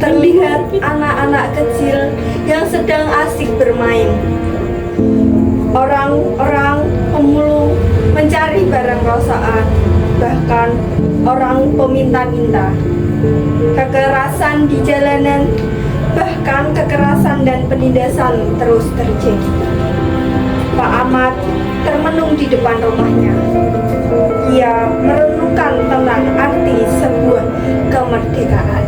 Terlihat anak-anak kecil yang sedang asik bermain. Orang-orang pemulung mencari barang rosaan, bahkan orang peminta-minta. Kekerasan di jalanan, bahkan kekerasan dan penindasan terus terjadi. Pak Ahmad termenung di depan rumahnya. Ia merenungkan tentang arti sebuah kemerdekaan.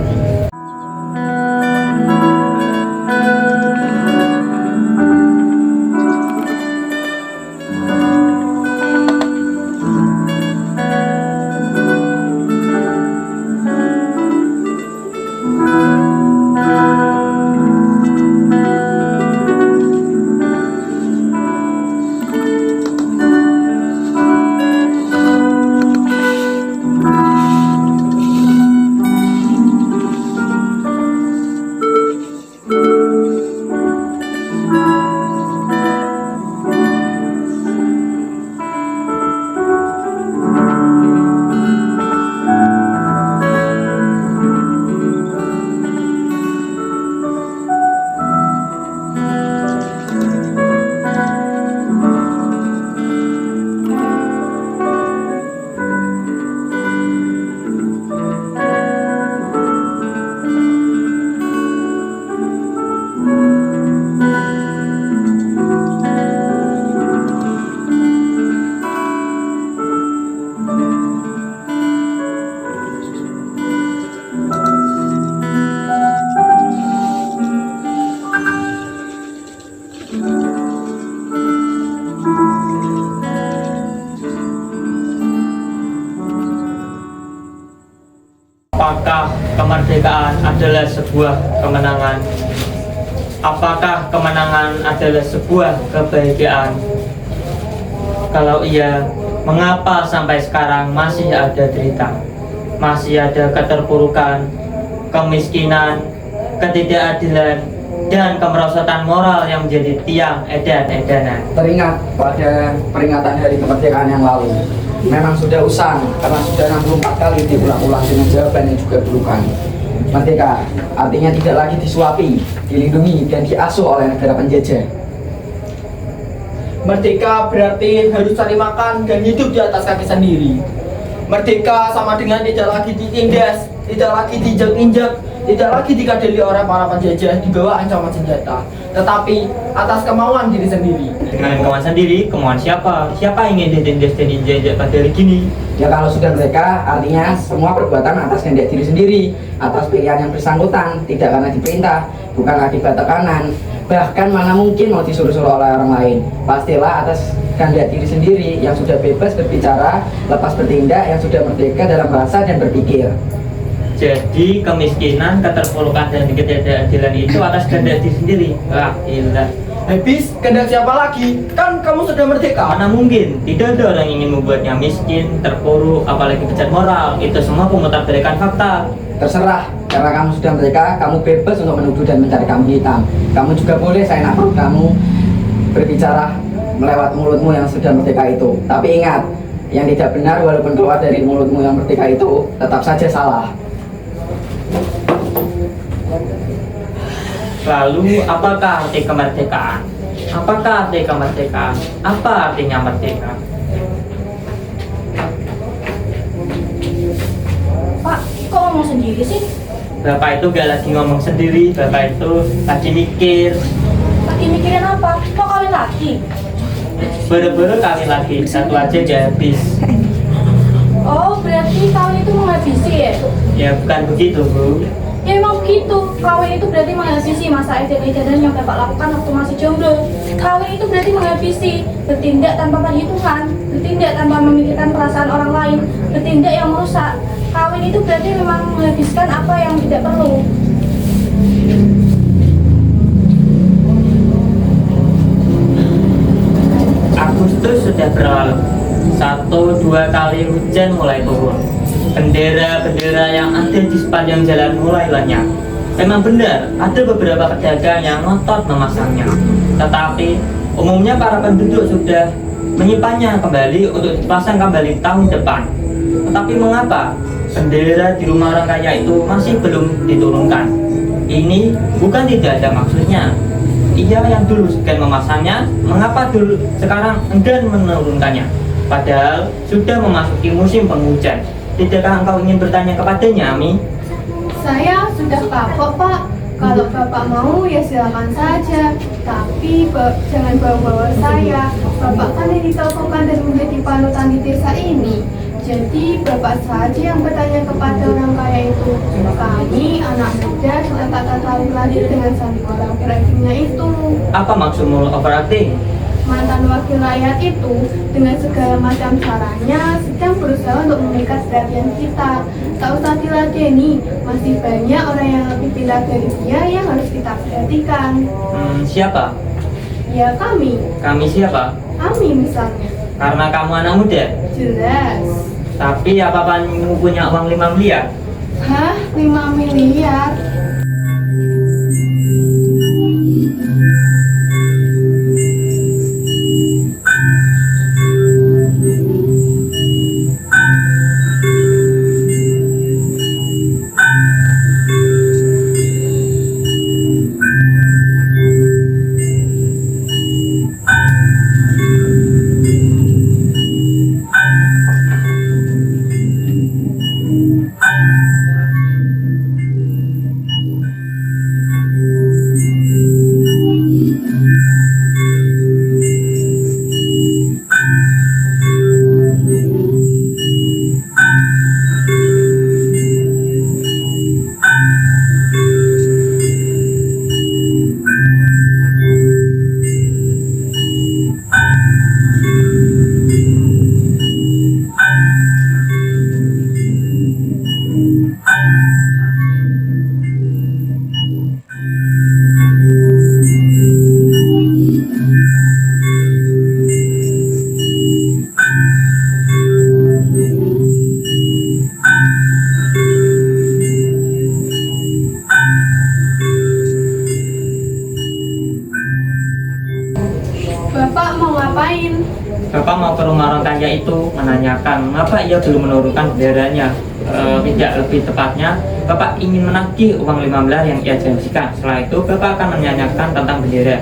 Apakah kemerdekaan adalah sebuah kemenangan? Apakah kemenangan adalah sebuah kebahagiaan? Kalau iya, mengapa sampai sekarang masih ada derita? Masih ada keterpurukan, kemiskinan, ketidakadilan, dan kemerosotan moral yang menjadi tiang edan-edanan. Teringat pada peringatan Hari Kemerdekaan yang lalu, memang sudah usang karena sudah 64 kali diulang-ulang dengan jawaban yang juga bukan. Merdeka artinya tidak lagi disuapi, dilindungi, dan diasuh oleh negara penjajah. Merdeka berarti harus cari makan dan hidup di atas kaki sendiri. Merdeka sama dengan tidak lagi ditindas, tidak lagi diinjak-injak, tidak lagi dikadali oleh para penjajah di bawah ancaman senjata, tetapi atas kemauan diri sendiri. Dengan kemauan sendiri, kemauan siapa? Siapa yang ingin ditindas dan diinjak pada hari gini? Ya kalau sudah merdeka artinya semua perbuatan atas kehendak diri sendiri, atas pilihan yang bersangkutan, tidak karena diperintah, bukan akibat tekanan. Bahkan mana mungkin mau disuruh-suruh oleh orang lain. Pastilah atas kehendak diri sendiri yang sudah bebas berbicara, lepas bertindak, yang sudah merdeka dalam bahasa dan berpikir. Jadi kemiskinan, keterpurukan, dan ketidakadilan itu atas kehendak diri sendiri. Lah, ilah. Habis kehendak siapa lagi? Kan kamu sudah merdeka. Mana mungkin? Tidak ada orang yang ingin membuatnya miskin, terpuruk, apalagi pecat moral. Itu semua pemutarbalikan fakta. Terserah, karena kamu sudah merdeka, kamu bebas untuk menuduh dan mencari kambing hitam. Kamu juga boleh seenak kamu berbicara melewat mulutmu yang sudah merdeka itu. Tapi ingat, yang tidak benar walaupun keluar dari mulutmu yang merdeka itu tetap saja salah. Lalu, apakah arti kemerdekaan? Apakah arti kemerdekaan? Apa artinya merdeka? Pak, kok ngomong sendiri sih? Bapak itu gak lagi ngomong sendiri, Bapak itu lagi mikir. Lagi mikirin apa? Kok kawin lagi? Boro-boro kawin lagi, satu aja udah habis. Oh, berarti kawin itu menghabisi ya? Ya bukan begitu Bu. Ya emang begitu. Kawin itu berarti menghabisi masa edan-edanan yang Bapak lakukan waktu masih jomblo. Kawin itu berarti menghabisi, bertindak tanpa perhitungan, bertindak tanpa memikirkan perasaan orang lain, bertindak yang merusak. Kawin itu berarti memang menghabiskan apa yang tidak perlu. Agustus sudah berlalu. 1-2 kali hujan mulai turun. Bendera-bendera yang ada di sepanjang jalan mulai lenyap. Memang benar, ada beberapa pedagang yang ngotot memasangnya. Tetapi umumnya para penduduk sudah menyimpannya kembali untuk dipasang kembali tahun depan. Tetapi mengapa bendera di rumah orang kaya itu masih belum diturunkan? Ini bukan tidak ada maksudnya. Ia yang dulu segan memasangnya, mengapa dulu sekarang enggan menurunkannya? Padahal sudah memasuki musim penghujan. Tidakkah engkau ingin bertanya kepadanya, Ami? Saya sudah kapok, Pak. Kalau Bapak mau ya silakan saja. Tapi jangan bawa-bawa saya. Bapak kan yang ditokohkan dan menjadi panutan di desa ini. Jadi Bapak saja yang bertanya kepada orang kaya itu. Kami anak muda sudah tak tahu lagi dengan sandiwara overactingnya itu. Apa maksudmu overacting? Mantan wakil rakyat itu dengan segala macam caranya sedang berusaha untuk memikat perhatian kita. Tak usah diladeni, masih banyak orang yang lebih pintar dari dia yang harus kita perhatikan. Siapa? Ya kami Siapa? misalnya. Karena kamu anak muda. Jelas. Tapi apa kamu punya uang 5 miliar? Hah? 5 miliar? Bapak mau ngapain? Bapak mau ke rumah orang kaya itu menanyakan mengapa ia belum menurunkan benderanya. Tidak lebih tepatnya, Bapak ingin menagih uang 5 miliar yang ia janjikan. Setelah itu, Bapak akan menanyakan tentang bendera.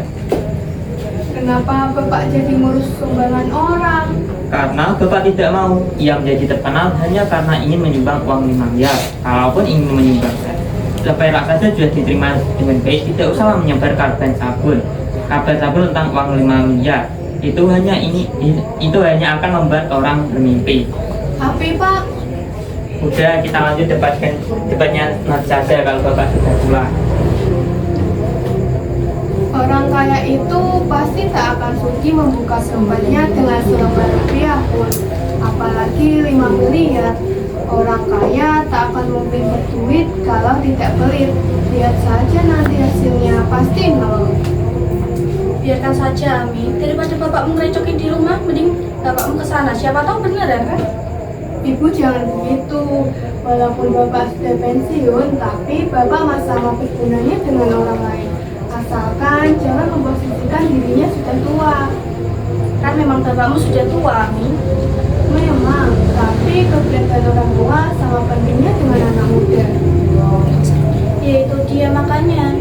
Kenapa Bapak jadi ngurus sumbangan orang? Karena Bapak tidak mau ia menjadi terkenal hanya karena ingin menyumbang uang 5 miliar. Kalaupun ingin menyumbang, lepas saja sudah diterima dengan baik, tidak usah menyebar kabar sabun tentang uang 5 miliar. Itu hanya akan membuat orang bermimpi. Tapi Pak, Udah, kita lanjut debatnya nanti saja kalau Bapak sudah pulang. orang kaya itu pasti tak akan sudi membuka dompetnya dengan selembar rupiah pun. Apalagi 5 miliar. Orang kaya tak akan mungkin berduit kalau tidak pelit. Lihat saja nanti hasilnya pasti nol. Biarkan saja, Ami. Daripada bapakmu ngerecokin di rumah, mending bapakmu ke sana. Siapa tahu beneran kan? Ibu jangan begitu. Walaupun Bapak sudah pensiun, tapi Bapak masih sama bergunanya dengan orang lain. Asalkan jangan memposisikan dirinya sudah tua. Kan memang bapakmu sudah tua, Ami. Memang, tapi keberadaan orang tua sama pentingnya dengan anak muda. Ya itu dia makanya.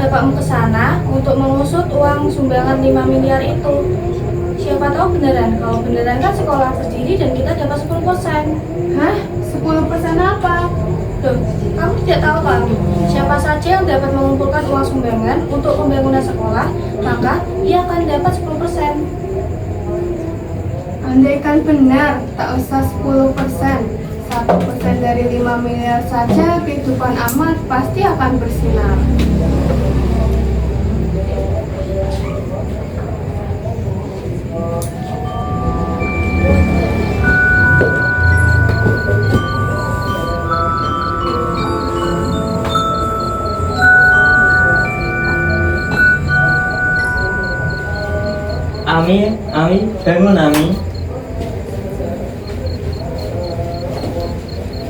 Bapakmu ke sana untuk mengusut uang sumbangan 5 miliar itu. Siapa tahu beneran. Kalau beneran kan sekolah berdiri dan kita dapat 10%. Hah? 10% apa? Loh, kamu tidak tahu kami. Siapa saja yang dapat mengumpulkan uang sumbangan untuk pembangunan sekolah, maka ia akan dapat 10%. Andaikan benar, tak usah 10%. 1% dari 5 miliar saja kehidupan amat pasti akan bersinar. Ami, bangun Ami.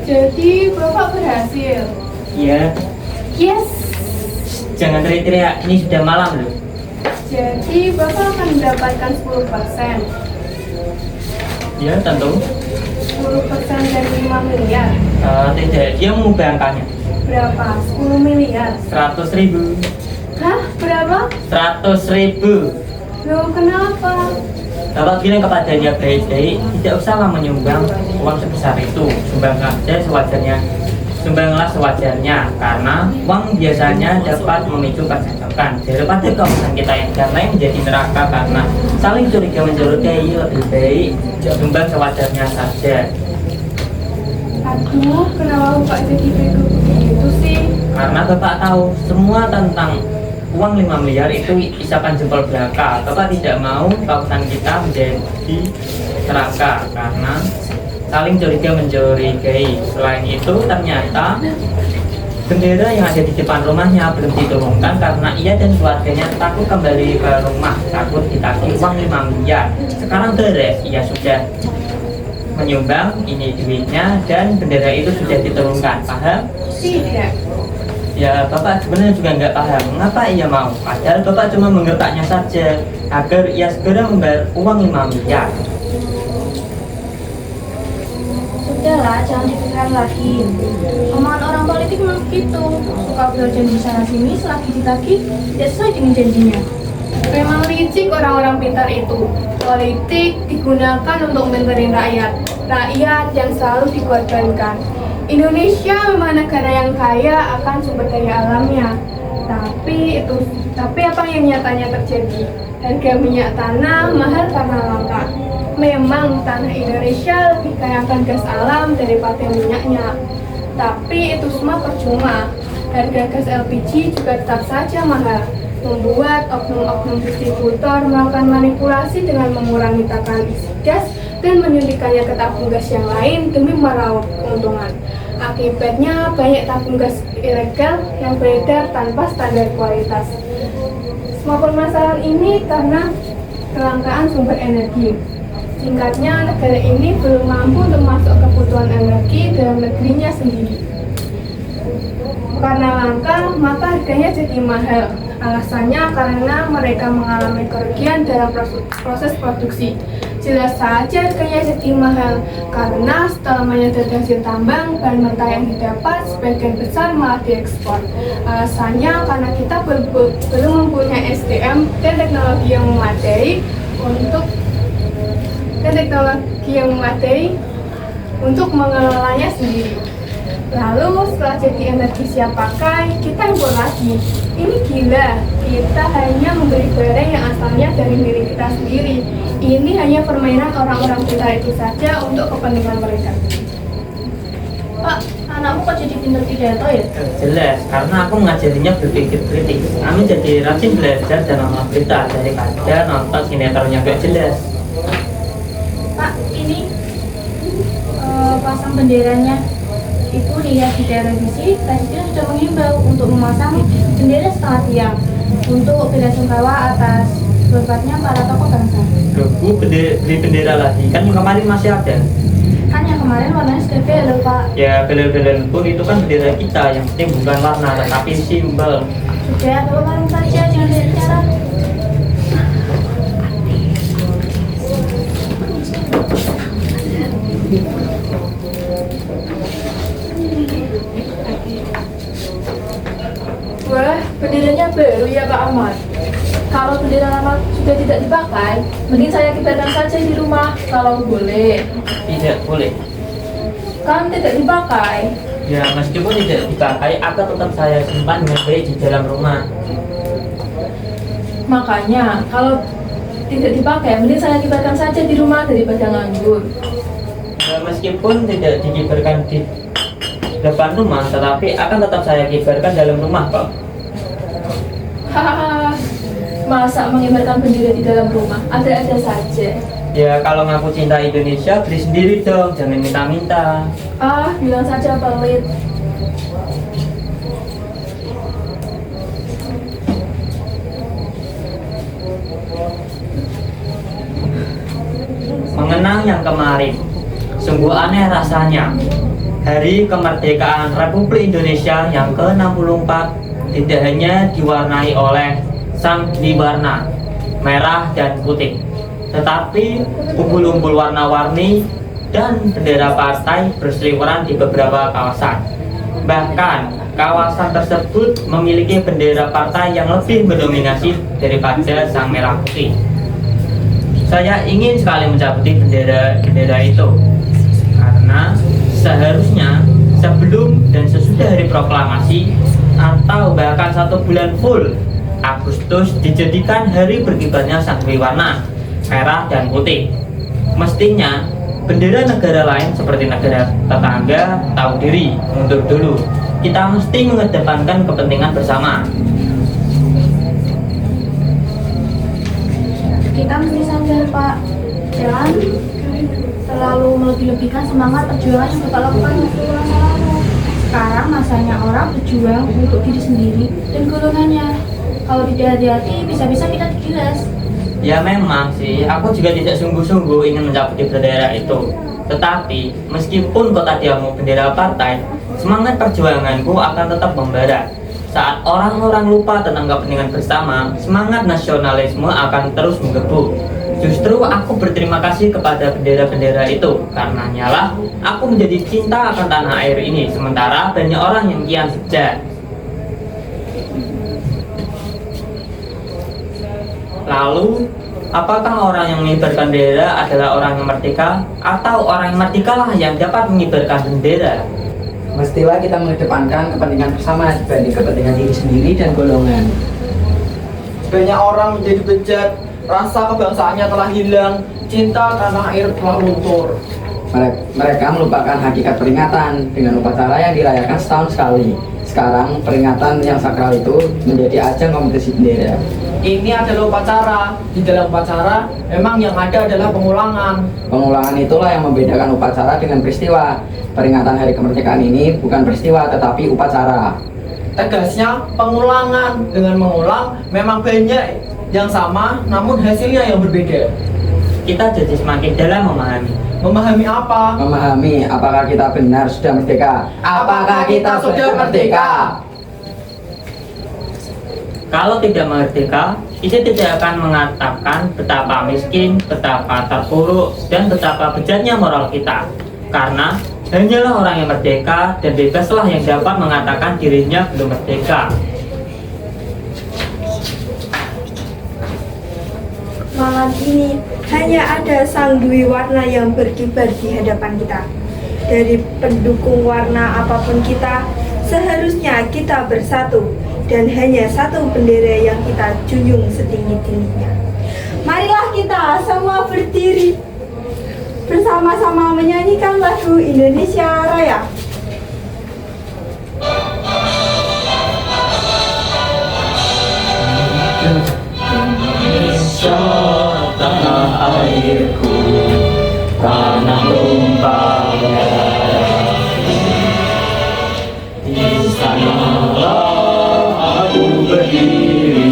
Jadi Bapak berhasil. Iya, Yes. jangan teriak-teriak, ini sudah malam loh. Jadi Bapak akan mendapatkan 10%. Ya tentu. 10% dari 5 miliar. Tidak, dia mengubah angkanya. Berapa? 10 miliar. 100.000. Hah? Berapa? 100.000. Loh, kenapa? Bapak bilang kepadanya baik-baik, tidak usahlah menyumbang uang sebesar itu. Sumbanglah saja sewajarnya. Sumbanglah sewajarnya, karena uang biasanya dapat memicu percakapan. Daripada kawasan kita yang damai menjadi neraka karena saling curiga mencurigai, lebih baik sumbang sewajarnya saja. Aduh, kenapa Bapak jadi bego begitu sih? Karena Bapak tahu semua tentang uang 5 miliar itu isapan jempol belaka. Bapak tidak mau kawasan kita menjadi neraka karena saling curiga mencurigai. Selain itu ternyata bendera yang ada di depan rumahnya belum diturunkan karena ia dan keluarganya takut kembali ke rumah, takut ditagih uang 5 miliar. Sekarang beres, ia sudah menyumbang ini duitnya dan bendera itu sudah diturunkan. Paham? Tidak. Ya, Bapak sebenarnya juga nggak paham mengapa ia mau. Padahal Bapak cuma menggertaknya saja agar ia segera membayar uang 5 miliar. Sudahlah, jangan dipikirkan lagi. Omongan orang politik memang begitu. Suka berjanji sana sini, selagi ditagih, tidak sesuai dengan janjinya. Memang licik orang-orang pintar itu. Politik digunakan untuk menentukan rakyat. Rakyat yang selalu dikorbankan. Indonesia memang negara yang kaya akan sumber daya alamnya. Tapi apa yang nyatanya terjadi? Harga minyak tanah mahal karena langka. Memang tanah Indonesia lebih kaya akan gas alam daripada minyaknya. Tapi itu semua percuma. Harga gas LPG juga tetap saja mahal, membuat oknum-oknum distributor melakukan manipulasi dengan mengurangi takaran isi gas dan menyuntikkannya ke tabung gas yang lain demi meraup keuntungan. Akibatnya banyak tabung gas ilegal yang beredar tanpa standar kualitas. Semua permasalahan ini karena kelangkaan sumber energi. Singkatnya, negara ini belum mampu untuk masuk kebutuhan energi dalam negerinya sendiri. Karena langka, maka harganya jadi mahal. Alasannya karena mereka mengalami kerugian dalam proses produksi. Jelas saja harganya jadi mahal, karena setelah menyedot hasil tambang, bahan mentah yang didapat sebagian besar malah diekspor. Alasannya karena kita belum mempunyai SDM dan teknologi yang untuk mengelolanya sendiri. Lalu setelah jadi energi siap pakai, kita impor lagi. Ini gila, kita hanya membeli barang yang asalnya dari diri kita sendiri. Ini hanya permainan orang-orang pintar itu saja untuk kepentingan mereka. Pak, anakmu kok jadi pintar pidato ya? Jelas, karena aku mengajarinya berpikir kritis. Kami jadi rajin belajar dan nonton berita daripada nonton sinetronnya gak jelas. Pak, ini pasang benderanya. Itu lihat di televisi, Presiden sudah mengimbau untuk memasang bendera setengah tiang untuk bela sungkawa atas wafatnya para tokoh bangsa. Loh, beli bendera lagi, kan yang kemarin masih ada. Kan yang kemarin warnanya sudah belok, Pak. Ya, bela-belaan pun itu kan bendera kita, yang penting bukan warna, tetapi simbol. Sudah, kalau malam saja, jangan bicara. Wah, benderanya baru ya Pak Ahmad. Kalau bendera lama sudah tidak dipakai, mending saya kibarkan saja di rumah kalau boleh. Tidak boleh. Kan tidak dipakai. Ya, meskipun tidak dipakai, akan tetap saya simpan dengan baik di dalam rumah. Makanya kalau tidak dipakai, mending saya kibarkan saja di rumah daripada nganggur. Ya, meskipun tidak dikibarkan di depan rumah, tetapi akan tetap saya kibarkan dalam rumah kok. Hahaha, masa mengibarkan bendera di dalam rumah? Ada-ada saja. Ya kalau ngaku cinta Indonesia, beli sendiri dong, jangan minta-minta. Ah, bilang saja pelit. Mengenang yang kemarin, sungguh aneh rasanya. Hari kemerdekaan Republik Indonesia yang ke-64 tidak hanya diwarnai oleh sang warna merah dan putih, tetapi umbul-umbul warna-warni dan bendera partai berseliweran di beberapa kawasan. Bahkan kawasan tersebut memiliki bendera partai yang lebih mendominasi daripada sang merah putih. Saya ingin sekali mencabuti bendera itu, karena seharusnya sebelum dan sesudah hari proklamasi atau bahkan 1 bulan full Agustus dijadikan hari berkibarnya sang warna merah dan putih. Mestinya bendera negara lain seperti negara tetangga tahu diri, mundur dulu. Kita mesti mengedepankan kepentingan bersama. Kita mesti sadar, Pak, jangan terlalu melebih-lebihkan semangat perjuangan yang Bapak lakukan waktu masa lalu. Sekarang masanya orang berjuang untuk diri sendiri dan golongannya. Kalau tidak hati-hati, bisa-bisa kita digilas. Ya memang sih, aku juga tidak sungguh-sungguh ingin mencabuti bendera itu. Tetapi meskipun kota diamu bendera partai, semangat perjuanganku akan tetap membara. Saat orang-orang lupa tentang kepentingan bersama, semangat nasionalisme akan terus menggebu. Justru aku berterima kasih kepada bendera-bendera itu, karena nyalah aku menjadi cinta akan tanah air ini, sementara banyak orang yang kian bejat. Lalu, apakah orang yang mengibarkan bendera adalah orang yang merdeka, atau orang yang merdeka lah yang dapat mengibarkan bendera? Mestilah kita mengedepankan kepentingan bersama dibanding kepentingan diri sendiri dan golongan. Banyak orang menjadi bejat, rasa kebangsaannya telah hilang, cinta tanah air telah luntur. Mereka melupakan hakikat peringatan dengan upacara yang dirayakan setahun sekali. Sekarang peringatan yang sakral itu menjadi ajang kompetisi bendera. Ini adalah upacara. Di dalam upacara memang yang ada adalah pengulangan. Pengulangan itulah yang membedakan upacara dengan peristiwa. Peringatan hari kemerdekaan ini bukan peristiwa tetapi upacara. Tegasnya pengulangan. Dengan mengulang memang banyak yang sama namun hasilnya yang berbeda. Kita jadi semakin dalam memahami. Memahami apa? Memahami apakah kita benar sudah merdeka. Apakah kita sudah merdeka? Kalau tidak merdeka, kita tidak akan mengatakan betapa miskin, betapa terpuruk, dan betapa bejatnya moral kita. Karena hanyalah orang yang merdeka dan bebaslah yang dapat mengatakan dirinya belum merdeka. Malam ini hanya ada sang dwi warna yang berkibar di hadapan kita. Dari pendukung warna apapun kita, seharusnya kita bersatu dan hanya satu bendera yang kita junjung setinggi-tingginya. Marilah kita semua berdiri bersama-sama menyanyikan lagu Indonesia Raya. Indonesia tanah airku, tanah tumpah darah. Di sanalah aku berdiri,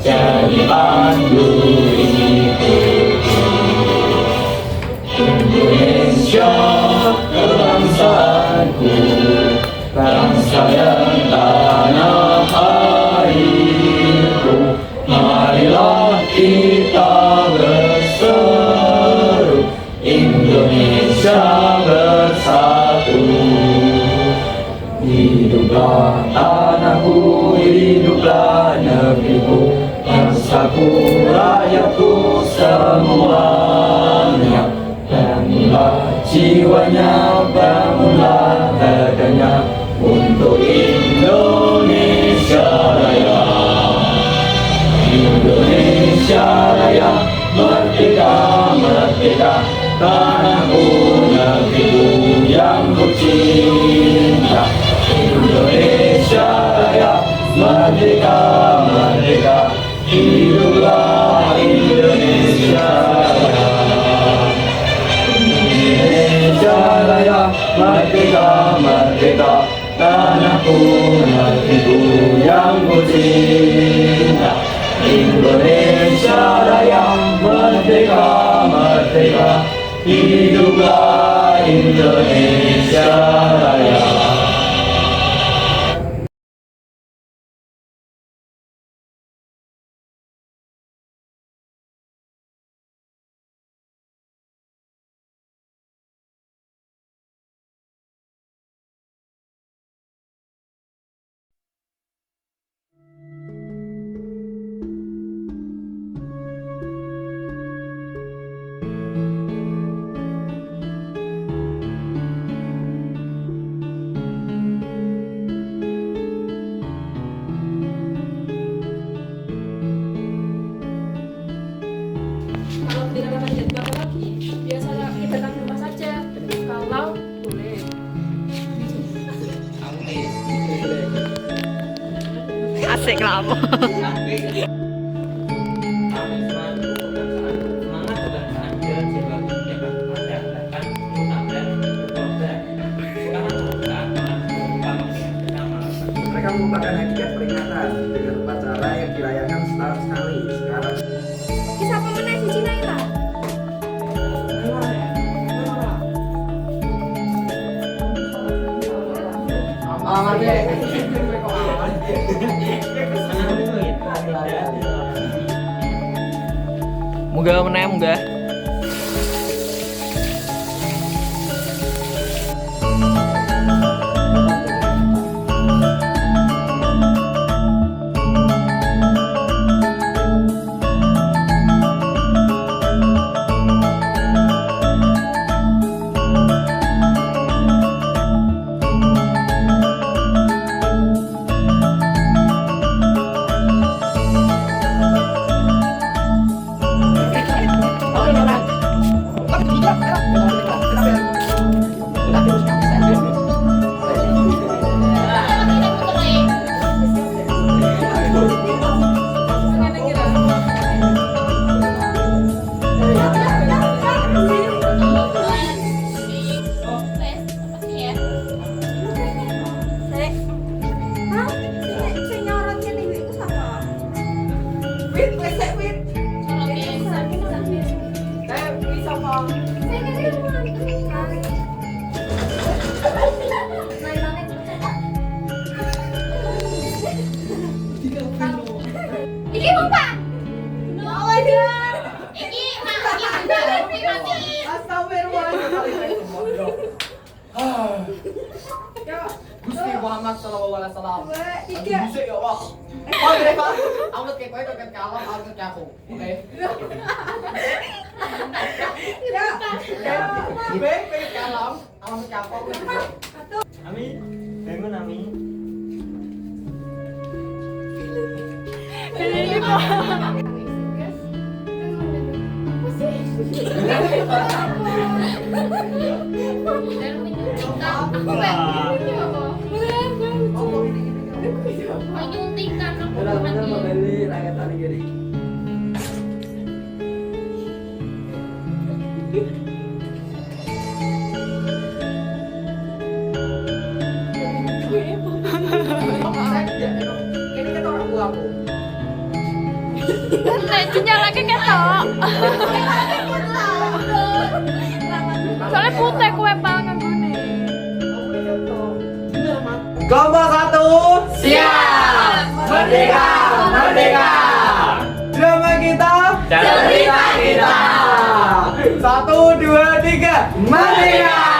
jadi pandu hidupku. Indonesia kebangsaanku, bangsa yang tanah airku. Marilah kita berseru, Indonesia bersatu. Hiduplah tanahku, hiduplah negeriku, bangsaku, rakyatku semuanya. Bangunlah jiwanya, bangunlah badannya untuk Indonesia Raya. Indonesia Indonesia Raya, merdeka, merdeka, tanahku negeriku yang ku cinta. Indonesia Raya, merdeka, merdeka, hiduplah Indonesia Raya. Indonesia Raya, merdeka, merdeka, tanahku negeriku yang ku cinta. Indonesia Raya, merdeka, merdeka, hiduplah Indonesia Raya. Kalau tidak dapat jadwal lagi, biasanya kita di rumah saja. Kalau boleh. Asik lah. Mereka merupakan hakikat peringatan dengan upacara yang dirayakan setahun sekali. Sekarang Kisah pemenang Cici Naila. Munggah meneh munggah. Iki Bapak. Allah Akbar. Iki mati. Gusti Muhammad sallallahu alaihi wasallam. Bisa ya, Pak. Oh, deh, Pak. Angkat ke kowe toket kalam, angkat ke aku. Oke. Kowe kalam, angkat ke aku. Ami, bangun Ami. Menyuntikkan aku benar-benar mati. membeli rakyat tadi gini. Ini kan orang tuaku. Nek dinyalake ketok. Soalnya putih kue pangan gune. Kelompok 1 siap. Merdeka, merdeka. Drama kita, cerita kita. 1, 2, 3, merdeka.